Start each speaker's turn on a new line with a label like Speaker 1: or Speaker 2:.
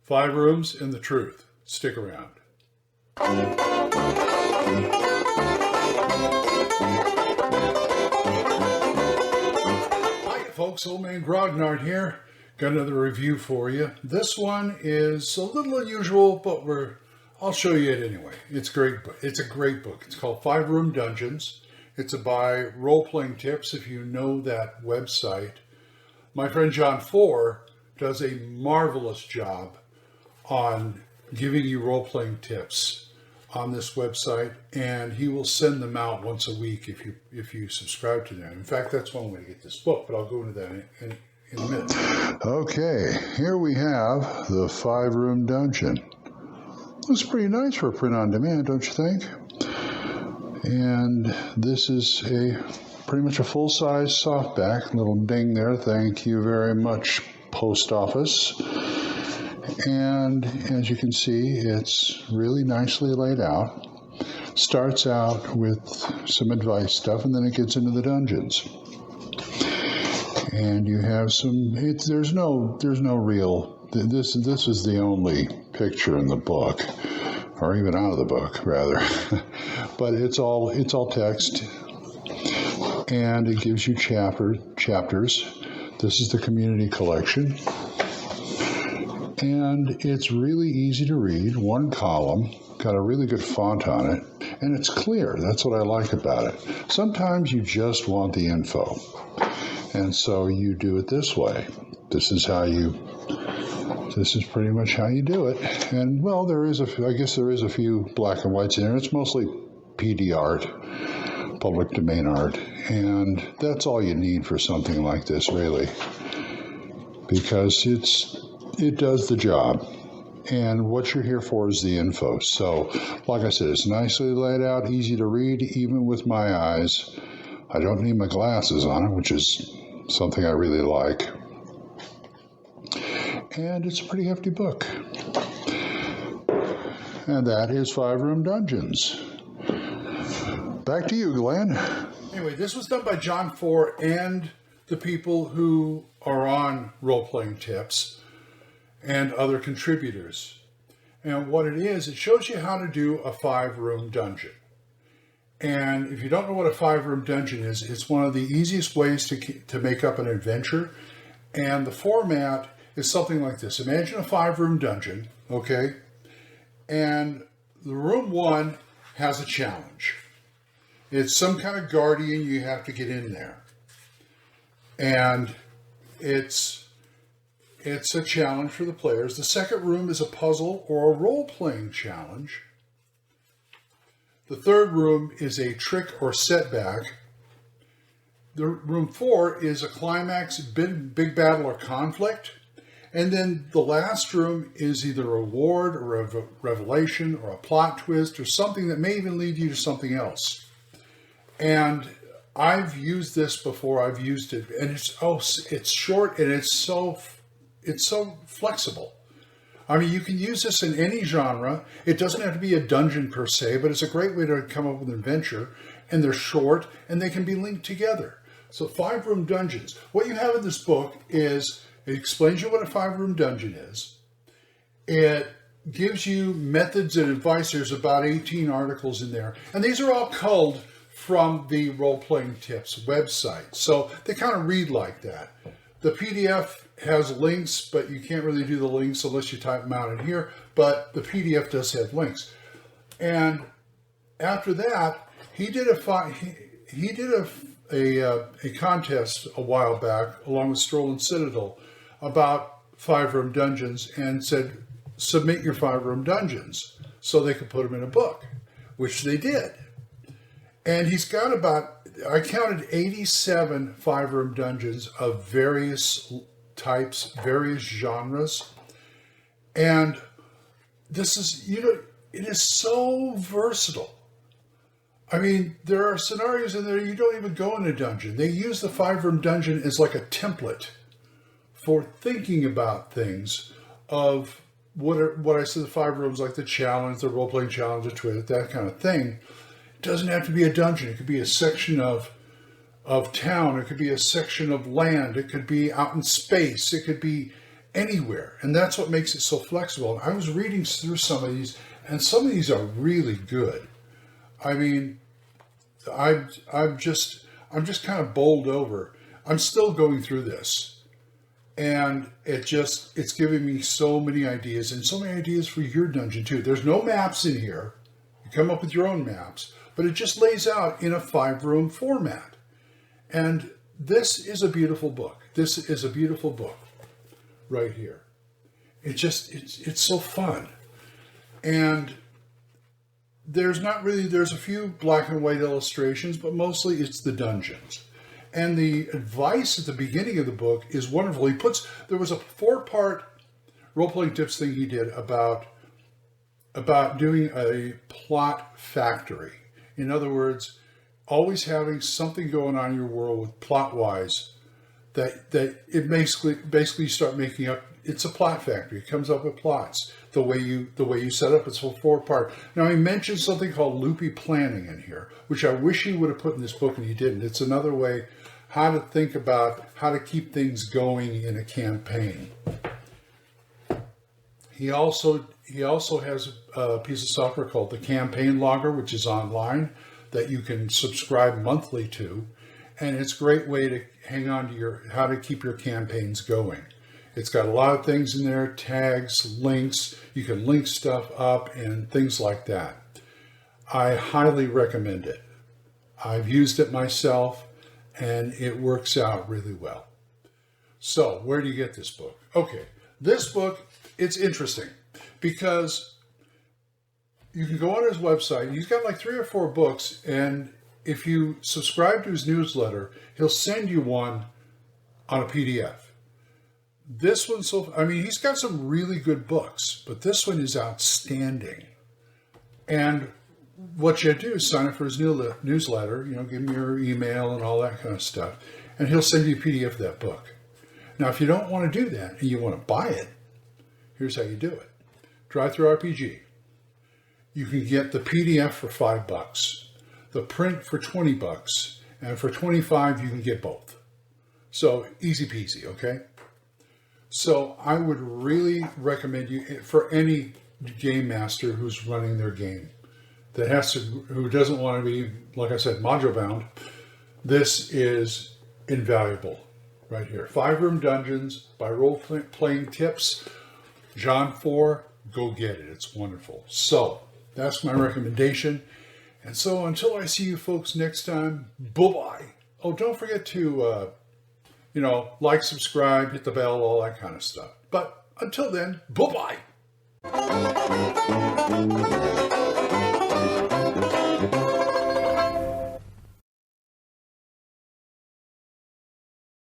Speaker 1: 5 rooms and the truth. Stick around. Hi folks, Old Man Grognard here. Got another review for you. This one is a little unusual, but I'll show you it anyway. It's great. It's a great book. It's called 5 Room Dungeons. It's by Roleplaying Tips, if you know that website. My friend John Four does a marvelous job on giving you role-playing tips on this website, and he will send them out once a week if you subscribe to them. In fact, that's one way to get this book, but I'll go into that in a minute.
Speaker 2: Okay, here we have the 5 Room Dungeon. Looks pretty nice for a print on demand, don't you think? And this is pretty much a full-size softback. Little ding there. Thank you very much, Post Office. And as you can see, it's really nicely laid out. Starts out with some advice stuff, and then it gets into the dungeons. And you have some. There's no real. This is the only picture in the book, or even out of the book, rather. But it's all text, and it gives you chapters. This is the community collection. And it's really easy to read, one column, got a really good font on it, and it's clear. That's what I like about it. Sometimes you just want the info, and so you do it this way. This is pretty much how you do it. And well, I guess there is a few black and whites in there. It's mostly PD art, public domain art, and that's all you need for something like this, really, because it does the job, and what you're here for is the info. So, like I said, it's nicely laid out, easy to read, even with my eyes. I don't need my glasses on it, which is something I really like. And it's a pretty hefty book. And that is 5 Room Dungeons. Back to you, Glenn.
Speaker 1: Anyway, this was done by John Four and the people who are on Role-Playing Tips and other contributors. And what it is, it shows you how to do a 5-room dungeon. And if you don't know what a 5-room dungeon is, it's one of the easiest ways to make up an adventure. And the format is something like this. Imagine a 5-room dungeon, okay? And the room 1 has a challenge. It's some kind of guardian, you have to get in there. And it's a challenge for the players. The second room is a puzzle or a role-playing challenge. The third room is a trick or setback. The room 4 is a climax, big battle or conflict. And then the last room is either a reward or a revelation or a plot twist or something that may even lead you to something else. And I've used this before. I've used it, and it's short and it's so flexible. I mean, you can use this in any genre. It doesn't have to be a dungeon per se, but it's a great way to come up with an adventure. And they're short, and they can be linked together. So 5-room dungeons. What you have in this book is, it explains you what a 5-room dungeon is. It gives you methods and advice. There's about 18 articles in there. And these are all culled from the Role-Playing Tips website. So they kind of read like that. The PDF has links, but you can't really do the links unless you type them out in here. But the PDF does have links. And after that, he did a contest a while back, along with Stroll and Citadel, about 5-room dungeons, and said, submit your 5-room dungeons, so they could put them in a book, which they did. And he's got I counted 87 5-room dungeons of various types, various genres. And this is, it is so versatile. I mean, there are scenarios in there you don't even go in a dungeon. They use the 5-room dungeon as like a template for thinking about things of what I said, the 5 rooms, like the challenge, the role-playing challenge, the twist, that kind of thing. It doesn't have to be a dungeon. It could be a section of town. It could be a section of land. It could be out in space. It could be anywhere. And that's what makes it so flexible. I was reading through some of these, and some of these are really good. I mean, I'm just kind of bowled over. I'm still going through this, and it's giving me so many ideas, and so many ideas for your dungeon too. There's no maps in here. You come up with your own maps, but it just lays out in a 5-room format. And this is a beautiful book. This is a beautiful book right here. It's so fun. And there's a few black and white illustrations, but mostly it's the dungeons. And the advice at the beginning of the book is wonderful. There was a 4-part role-playing tips thing he did about doing a plot factory. In other words, always having something going on in your world with plot-wise that it basically start making up. It's a plot factory. It comes up with plots the way you set up. It's a 4-part. Now, he mentioned something called loopy planning in here, which I wish he would have put in this book and he didn't. It's another way how to think about how to keep things going in a campaign. He also has a piece of software called the Campaign Logger, which is online that you can subscribe monthly to, and it's a great way to hang on to how to keep your campaigns going. It's got a lot of things in there, tags, links. You can link stuff up and things like that. I highly recommend it. I've used it myself, and it works out really well. So, where do you get this book? Okay, this book, it's interesting because you can go on his website. He's got like 3 or 4 books, and if you subscribe to his newsletter, he'll send you one on a PDF. This one, he's got some really good books, but this one is outstanding. And what you do is sign up for his newsletter, give him your email and all that kind of stuff, and he'll send you a PDF of that book. Now, if you don't want to do that and you want to buy it, here's how you do it. Drive-through RPG. You can get the PDF for $5, the print for $20, and for $25 you can get both. So easy peasy, okay? So I would really recommend you, for any game master who's running their game, who doesn't want to be, like I said, module bound, this is invaluable right here. 5-Room Dungeons by Roleplaying Tips. John 4, go get it. It's wonderful. So that's my recommendation. And so until I see you folks next time, bye-bye. Oh, don't forget to, like, subscribe, hit the bell, all that kind of stuff. But until then, bye-bye.